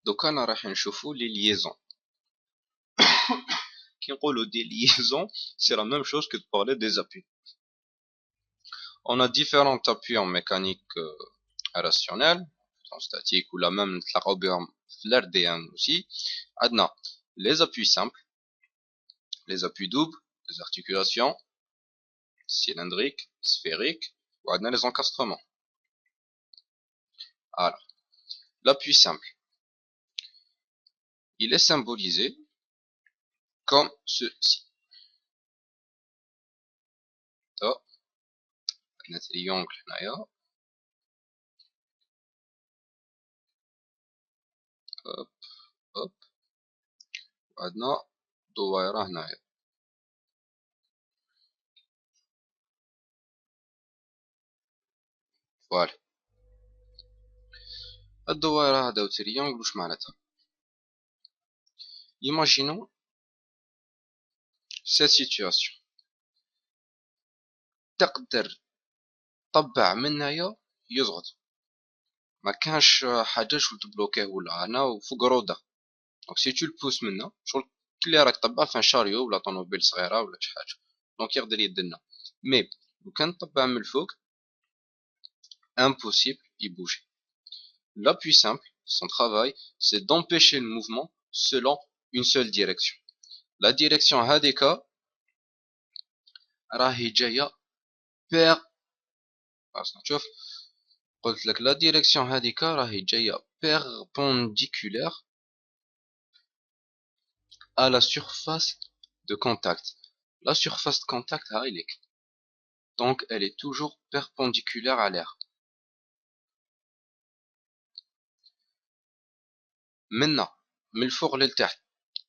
Donc on راح نشوفوا les liaisons. Qui نقولوا des liaisons, c'est la même chose que de parler des appuis. On a différents appuis en mécanique rationnelle, en statique ou la même نتلاقاو بهم في l'RDN aussi. عندنا les appuis simples, les appuis doubles, les articulations cylindriques, sphériques, ou عندنا les encastrements. Alors, l'appui simple, il est symbolisé comme ceci. Un triangle هنايا. hop hop وعندنا دويرة هنايا. فوالا الدويرة هذا وتريانجل واش معناتها؟ Imaginons cette situation. تقدر طبع من هنايا يضغط، ما كانش حاجة شو تبلوكيه ولا هنا وفوق روضة. دونك سي تو البوس منا شغل كلي راك طبع في شاريو ولا طوموبيل صغيرة ولا شي حاجة، دونك يقدر يدنا. مي لو كان طبع من الفوق impossible y bouger. L'appui simple, son travail, c'est d'empêcher le mouvement selon une seule direction. La direction HDK راهي جاية شوف قلت لك la direction HDK راهي جاية perpendiculaire à la surface de contact. La surface de contact هاي لك. Donc elle est toujours perpendiculaire à l'air. Maintenant, من الفوق للتحت,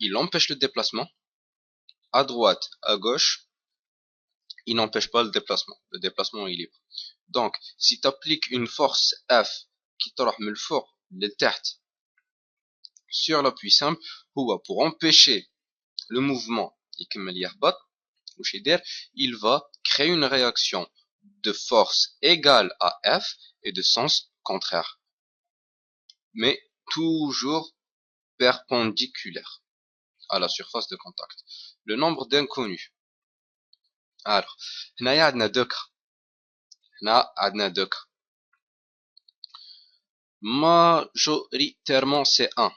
il empêche le déplacement. À droite, à gauche, il n'empêche pas le déplacement. Le déplacement est libre. Donc, si tu appliques une force F qui تروح من الفوق للتحت sur l'appui simple, pour empêcher le mouvement يكمل يهبط, واش يدير, il va créer une réaction de force égale à F et de sens contraire. Mais toujours perpendiculaire à la surface de contact. Le nombre d'inconnus. Alors, هنايا عندنا deux cas. هنا عندنا deux cas. Majoritairement c'est 1.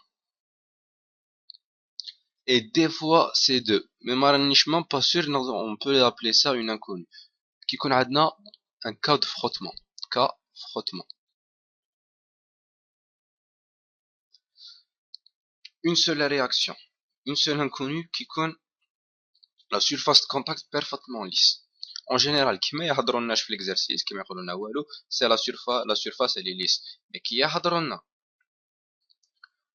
Et des fois c'est 2. Mais مانيش même pas sûr on peut appeler ça une inconnue. كي يكون عندنا un cas de frottement. Cas frottement. Une seule réaction. Une seule inconnue qui connaît la surface de contact parfaitement lisse. En général, كيما يهضروا لنا في l'exercice كيما يقولوا لنا والو, c'est la surface elle est lisse. Mais كي يهضروا لنا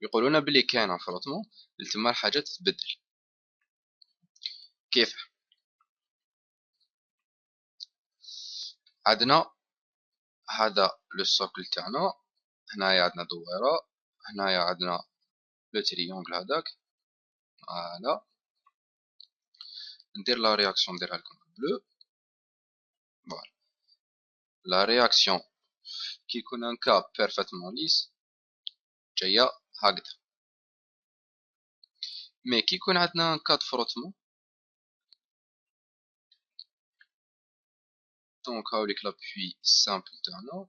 يقولوا لنا بلي كاين ان فروتمون, تما الحاجه تتبدل. كيف؟ عندنا هذا لو سوكل تاعنا, هنايا عندنا دويره, هنايا عندنا لو تريونغل هذاك. فوالا ندير لا رياكسيون نديرها لكم بلو. فوالا لا رياكسيون كي يكون ان كا بيرفيتمون ليس جايه هكذا. مي كي يكون عندنا ان كا د فروتمون, دونك هاوليك لابوي سامبل تاعنا,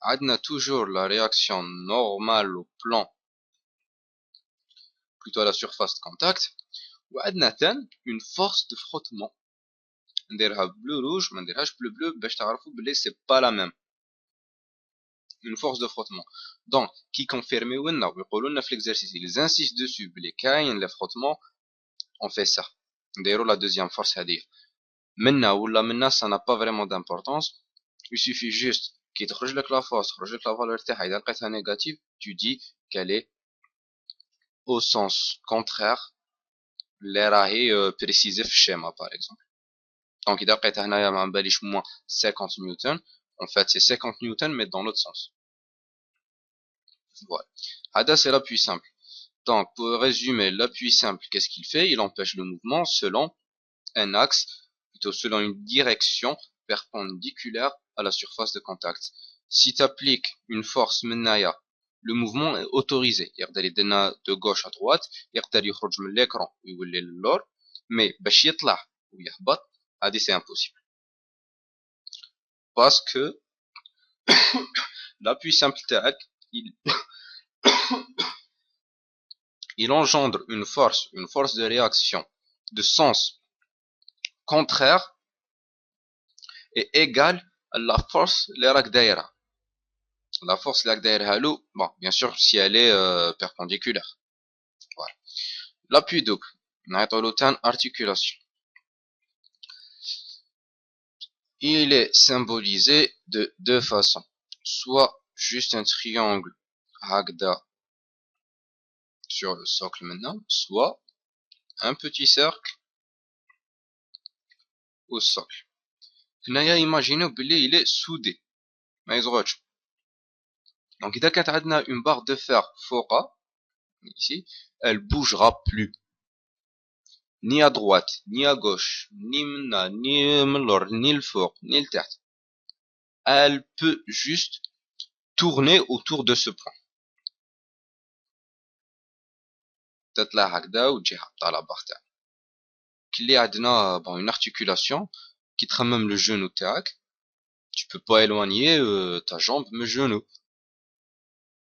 عندنا toujours la réaction normale au plan, plutôt à la surface de contact, وعندنا ثاني une force de frottement. نديرها bleu rouge, ما نديرهاش bleu bleu باش تعرفوا بلي c'est pas la même. Une force de frottement. Donc qui confirme لنا ويقولوا لنا في l'exercice, ils insistent dessus بلي كاين le frottement, on fait ça. نديروا la deuxième force هذه. منا ولا منا ça n'a pas vraiment d'importance. Il suffit juste كي تخرج لك la force, تخرج لك la valeur تاعها, إذا لقيتها négative, tu dis qu'elle est au sens contraire اللي راهي précisé في الشيما par exemple. Donc إذا لقيتها هنايا ما باليش moins 50 newton, en fait c'est 50 newton mais dans l'autre sens. Voilà. هذا c'est l'appui simple. Donc pour résumer, l'appui simple, qu'est-ce qu'il fait? Il empêche le mouvement selon un axe, plutôt selon une direction perpendiculaire à la surface de contact. Si tu appliques une force من هنايا le mouvement est autorisé. يقدر يدنا de gauche à droite, يقدر يخرج من l'écran ويولي للور, mais باش يطلع ويهبط هذه c'est impossible. Parce que l'appui simple تاعك il engendre une force de réaction de sens contraire et égale à la force اللي راك دايرها. La force اللي راك دايرها له, bon, bien sûr si elle est perpendiculaire. Voilà. L'appui double, نعيطولو تان articulation. Il est symbolisé de deux façons. Soit juste un triangle هكذا sur le socle maintenant, soit un petit cercle au socle. هنايا imaginez بلي il est soudé ما يصغرش. Donc إذا كانت عندنا une barre de fer فوقها ici, elle bougera plus ni à droite ni à gauche ni من ni من l'or ni le fort ni le تحت. Elle peut juste tourner autour de ce point. تطلع هكذا وتجي حاطة على barre تاعنا. كلي عندنا une articulation qui تخمم le genou تاعك, tu peux pas éloigner ta jambe du genou.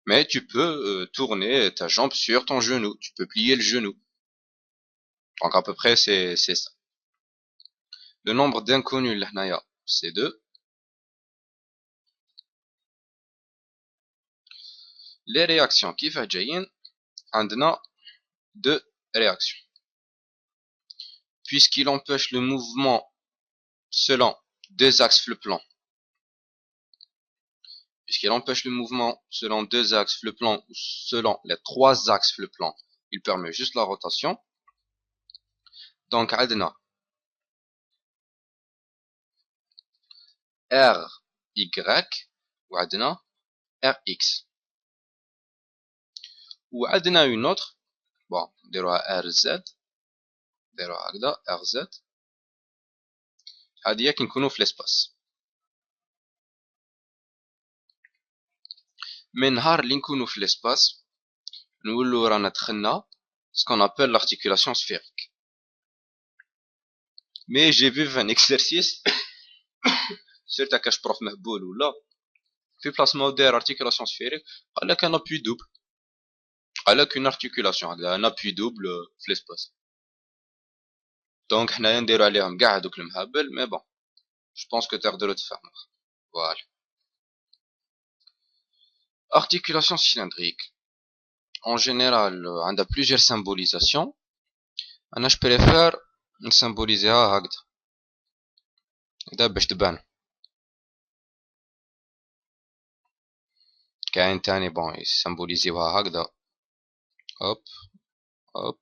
Mais tu peux tourner ta jambe sur ton genou, tu peux plier le genou. Donc à peu près c'est ça. Le nombre d'inconnus là, c'est 2. Les réactions qui fait jayin, on a 2 réactions. Puisqu'il empêche le mouvement selon 2 axes le plan. Puisqu'il empêche le mouvement selon 2 axes le plan ou selon les 3 axes le plan, il permet juste la rotation. Donc عندنا RY وعندنا RX. وعندنا une autre, bon, نديروها RZ, نديروها هكذا RZ. هذه هي كي نكونوا في l'espace. من نهار اللي نكونوا في l'espace نولوا رانا دخلنا ce qu'on appelle l'articulation sphérique. Mais j'ai vu un exercice سيرتا كاش بروف مهبول ولا في بلاص ما داير articulation sphérique قال لك un appui double. قال لك une articulation un appui double في l'espace. دونك حنايا نديرو عليهم كاع هذوك المهابل, mais bon, je pense que تقدروا تفهموا. Voilà. Articulation cylindrique. En général, on a plusieurs symbolisations. Je préfère symboliser هكذا. هذا باش تبان. كاين تاني bon يسمبوليزيوها هكذا. Hop, hop.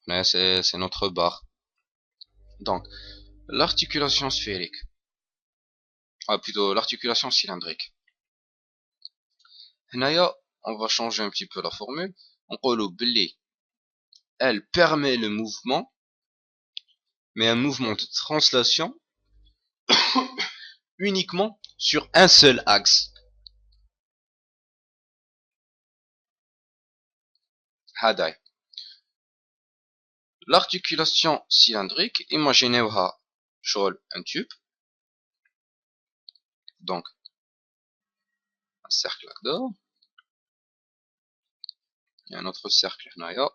Mais c'est notre barre. Donc, l'articulation sphérique. Ah, plutôt l'articulation cylindrique. هنايا on va changer un petit peu la formule. نقولوا بلي elle permet le mouvement, mais un mouvement de translation uniquement sur un seul axe. هذا l'articulation cylindrique, imaginez-vous un tube, donc un cercle là, il y a un autre cercle là, à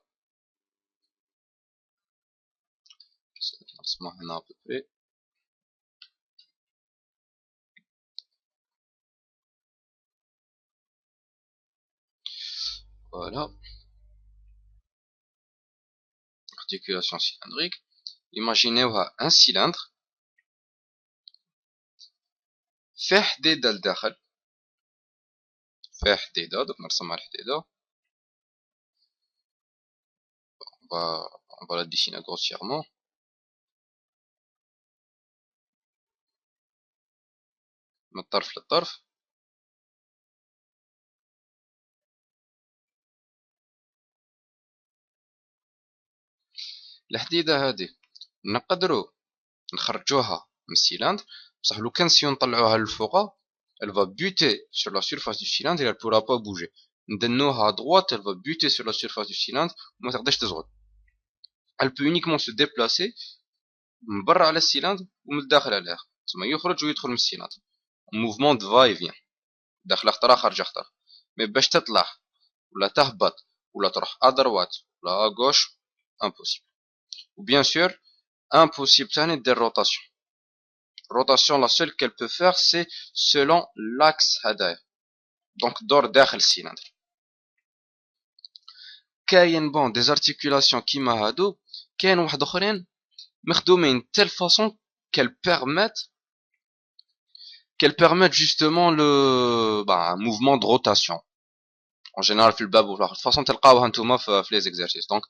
peu près. Voilà, articulation cylindrique. Imaginez-vous un cylindre, فيه حديدة لداخل, فيه حديدة, donc نرسمها الحديدة. On va la dessiner grossièrement. من الطرف للطرف. الحديدة هذه نقدروا نخرجوها من السيلندر, بصح لو كان سيو نطلعوها للفوق elle va buter sur la surface du cylindre et elle ne pourra pas bouger. ندنوها à droite, elle va buter sur la surface du cylindre, وما تقدرش تصغر. Elle peut uniquement se déplacer من برا على السيلندر ومن الداخل على الاخر، تسمى يخرج ويدخل من السيلندر. موفمون دو فاي فيان، داخل اخترا خارج اخترا. مي باش تطلع ولا تهبط ولا تروح à droite ولا à gauche impossible. Ou bien sûr impossible ثاني دير روتاسيون. rotation la seule qu'elle peut faire c'est selon l'axe هدايا، donc دور داخل السيلندر. كاين بون des articulations كيما هادو، كاين واحد اخرين مخدومين telle façon qu'elles permettent justement le mouvement de rotation. En général في الباب ولا de façon تلقاوها نتوما في les exercices. Donc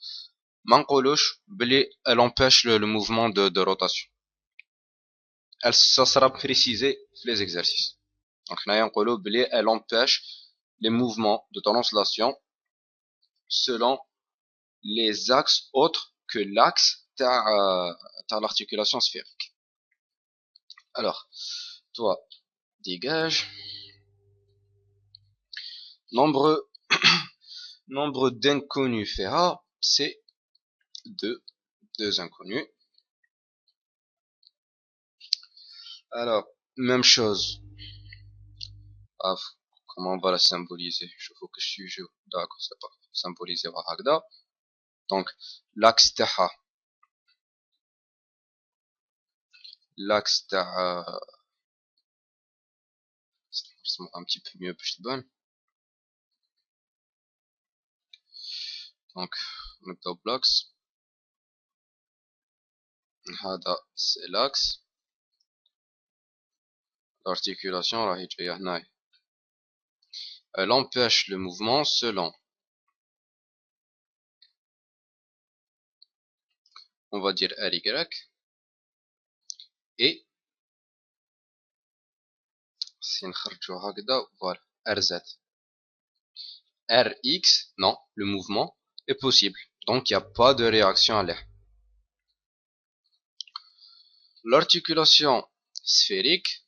ما نقولوش بلي elle empêche le mouvement de rotation. Ça sera précisé في les exercices. Donc حنايا نقولوا بلي elle empêche les mouvements de translation selon les axes autres que l'axe تاع l'articulation sphérique. Alors, toi, dégage. Nombre d'inconnus fait A, c'est 2. 2 inconnus. Alors, même chose. Ah, comment on va la symboliser? Je faut que je suis d'accord, c'est pas symboliser Wahagda. Donc, l'axe taha. L'axe taha. Un petit peu mieux, je te donne. Donc, on blocks. Hada, c'est l'axe. L'articulation, elle empêche le mouvement selon, on va dire RY et si نخرجوا هكذا voilà RZ. RX, non, le mouvement est possible, donc il n'y a pas de réaction à l'air. L'articulation sphérique,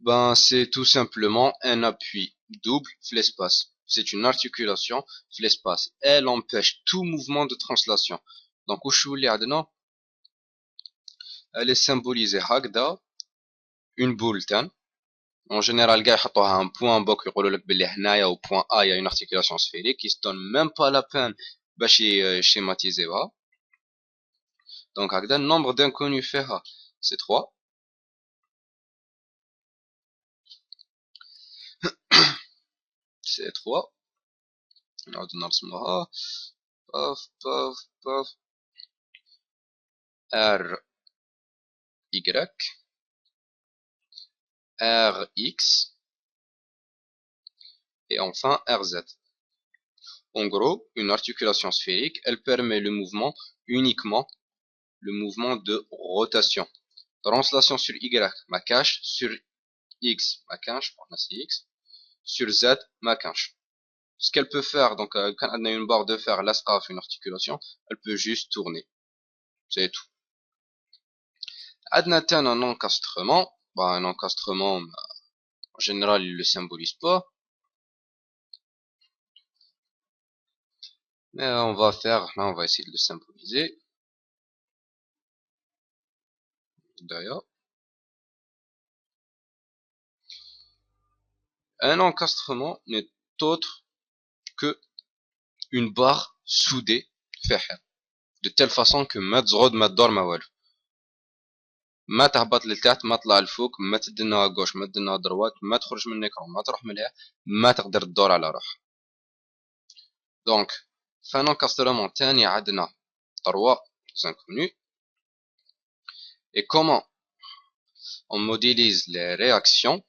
ben c'est tout simplement un appui double l'espace. C'est une articulation l'espace. Elle empêche tout mouvement de translation. Donc elle est symbolisée هكذا une boule تان. En général, gars يحطوها un point bas يقولوا لك باللي هنايا au point A il y a une articulation sphérique, ils se donnent même pas la peine باش schématiser. Donc هكذا le nombre d'inconnus فيها c'est 3. C'est 3. نعاود نرسموها. باف باف باف R Y R X et enfin RZ. En gros, une articulation sphérique, elle permet le mouvement uniquement le mouvement de rotation. Translation sur Y, ma cache, sur X, ma cache, X, sur Z, ma cache. Ce qu'elle peut faire, donc quand elle a une barre de fer lasqa une articulation, elle peut juste tourner. C'est tout. Adna un encastrement, un encastrement, en général, il ne le symbolise pas. Mais on va essayer de le symboliser. D'ailleurs, un encastrement n'est autre que une barre soudée de telle façon que ما تزغد ما تدور ما والو، ما تهبط للتحت ما تطلع لفوق ما تدنها غوش ما تدنها دروات ما تخرج من l'écran ما تروح من لها ما تقدر تدور على روحها. Donc في un encastrement تاني عندنا 3 inconnus. Et comment on modélise les réactions?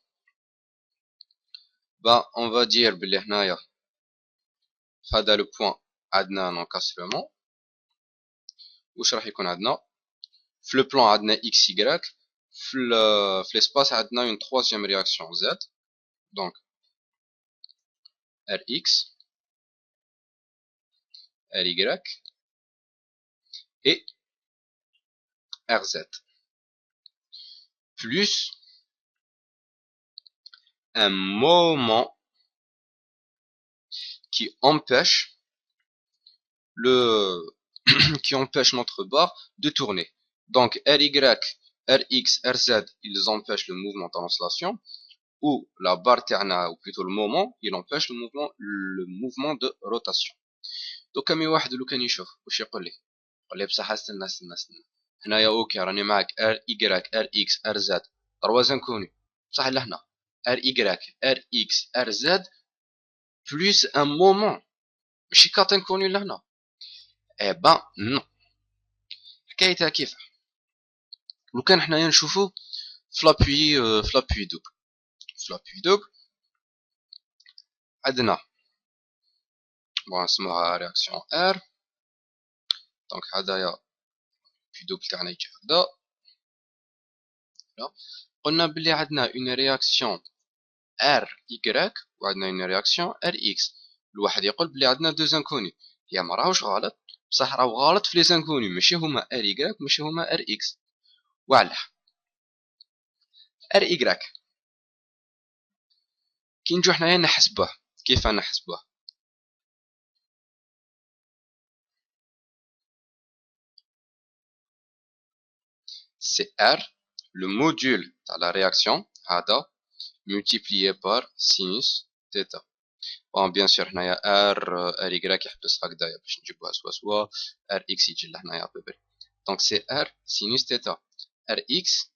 On va dire بلي هنايا هذا le point عندنا un encastrement. واش راح يكون عندنا في le plan عندنا x y في l'espace عندنا une troisième réaction z, donc rx ry et rz plus un moment qui empêche le qui empêche notre barre de tourner. Donc RY, RX, RZ, ils empêchent le mouvement de translation, ou la barre تاعنا ou plutôt le moment, il empêche le mouvement de rotation. Donc كم واحد لو كان يشوف واش يقول لي؟ يقول لي بصح استنى هنايا اوكي راني معاك ار اي ار اكس ار زد تروا انكوني بصح لهنا ار اي ار اكس ار زد بلوس ان مومون ماشي كات انكوني لهنا. اي بان نو، حكايتها كيف لو كان حنايا نشوفو فلابوي دوبل عندنا بون نسموها رياكسيون ار. دونك هدايا بوي دوبل تاعنا يجي هكدا. قلنا بلي عندنا اون رياكسيون ار اي وعندنا اون رياكسيون ار اكس. الواحد يقول بلي عندنا دو زانكوني، هي ما راهوش غلط، بصح راهو غلط في لي زانكوني، ماشي هما ار اي ماشي هما ار اكس. وعلاه ار اي كي نجو حنايا نحسبوه كيف نحسبوه؟ سي ار لو موديول تاع لا رياكسيون هذا multiplié par sinus θ. بون بيان سور حنايا ار ايكغيك يحبس هكذايا باش نجيبوها سوا ار اكس يجي لهنايا ابوبري. دونك سي ار sinus θ. ار اكس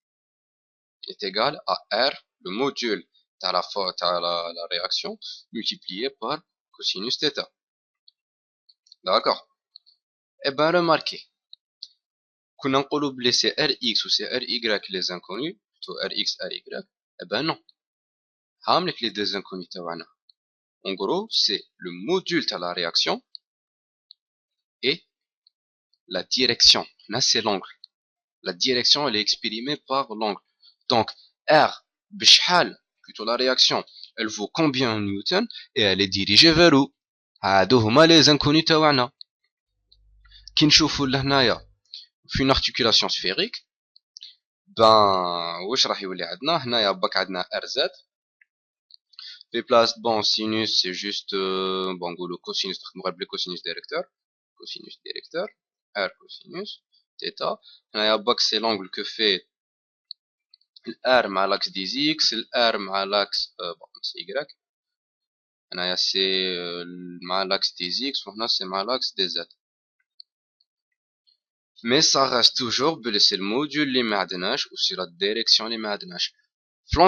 est égal à r le module تاع la réaction multiplié par cosinus θ. D'accord. Et ben remarquez كنا نقولوا بلي سي ار اكس و سي ار ايكغيك لي زانكوني تو ار اكس ار ايكغيك. Et ben non، هاملك لي دو زانكوني تاعنا. En gros, c'est le module de la réaction et la direction. Là, c'est l'angle. La direction, elle est exprimée par l'angle. Donc, R, bishal, plutôt la réaction, elle vaut combien en newton et elle est dirigée vers où? هادو هما les inconnus تاعنا. كي نشوفوا لهنايا في une articulation sphérique، ben واش راح يولي عندنا؟ هنايا باك عندنا RZ. في بلاص bon sinus c'est juste bon نقولوا cosinus نخدموا غير بلي cosinus directeur R cosinus θ. هنايا باك سي l'angle que fait الار مع l'axe des x الار مع l'axe bon c'est y. هنايا سي مع l'axe des x وهنا سي مع l'axe des z. mais ça reste toujours بلي سي الموديول اللي ما عندناش و سي لا ديريكسيون اللي ما عندناش. في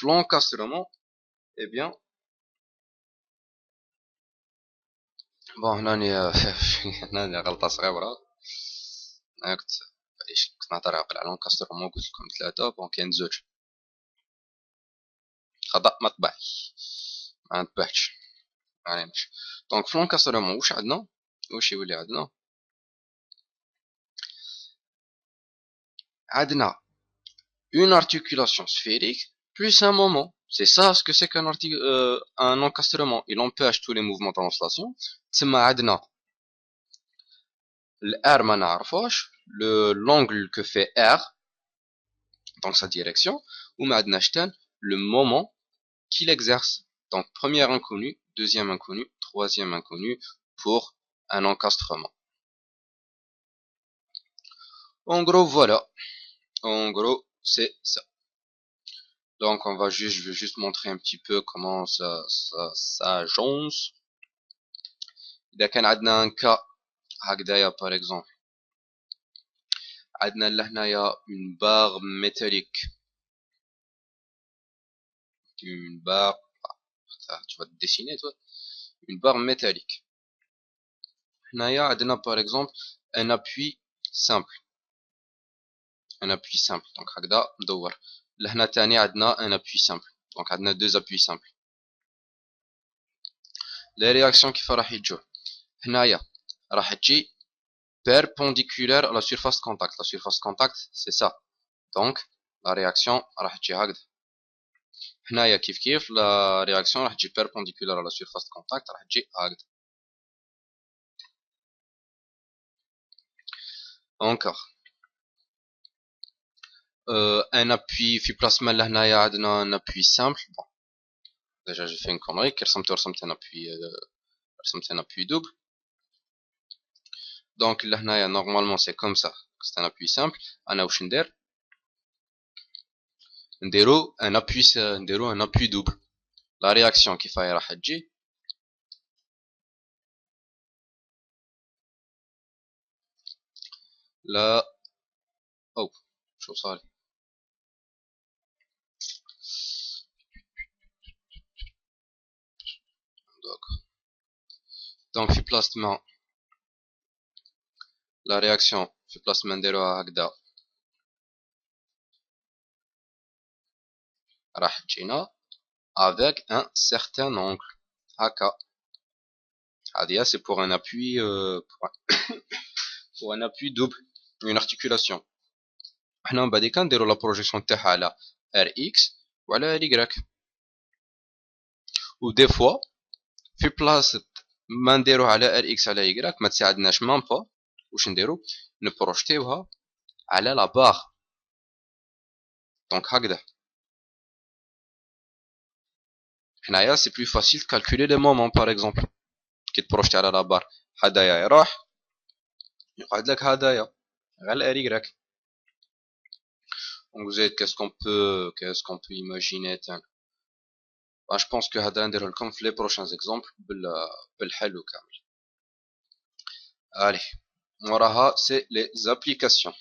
l'encastrement eh bien bon هنا غلطة صغيرة. أنا كنت نهضر على l'encastrement قلت لكم ثلاثة، بون كاين زوج خطأ مطبعي ما نتبعتش معليش. دونك في l'encastrement واش عندنا؟ واش يولي عندنا une articulation sphérique plus un moment. C'est ça ce que c'est un encastrement. Il empêche tous les mouvements de translation. تسمى عندنا R ما نعرفوش l'angle que fait R dans sa direction ou ما عندناش le moment qu'il exerce. Donc premier inconnu, deuxième inconnu, troisième inconnu pour un encastrement. En gros voilà. En gros c'est ça. Donc je vais juste montrer un petit peu comment ça s'agence. إذا كان عندنا un cas هكذايا par exemple، عندنا لهنايا une barre métallique، une barre tu vas te dessiner toi une barre métallique. هنايا عندنا par exemple un appui simple donc هكذا ندور. لهنا تاني عندنا un appui simple donc عندنا deux appuis simples. les réactions كيف راح يجوا؟ هنايا راح تجي perpendiculaire à la surface contact. La surface contact c'est ça, donc la réaction راح تجي هكذا. هنايا كيف la réaction راح تجي perpendiculaire à la surface contact راح تجي هكذا. encore un appui في بلاص ما لهنايا عندنا un appui simple. Bon, déjà j'ai fait une connerie كي رسمت un appui double. Donc لهنايا normalement c'est comme ça, c'est un appui simple. انا واش نديرو un appui double. La réaction كيف هي راح تجي لا او شو صار donc في بلاصة la réaction في بلاصة ما نديروها هكذا راح تجينا avec un certain angle هكا. هذه c'est pour un appui pour un appui double, une articulation. احنا من بعد كنديرو لا بروجيكسيون تاعها على ار اكس وعلى ار y. ودي فوا في بلاصة ما نديروه على ار اكس على y ما تساعدناش مام با، واش نديرو نبروجتيوها على لا باغ. دونك هكذا هنايا سي بلو فاسيل كالكولي لي مومون. باغ اكزومبل كي تبروجتي على لا بار هدايا يروح يقعد لك هدايا غير ار y. Donc vous êtes qu'est-ce qu'on peut imaginer تاني. Je pense que هذا ندير لكم في les prochains exemples بالحل وكامل. Allez, وراها c'est les applications.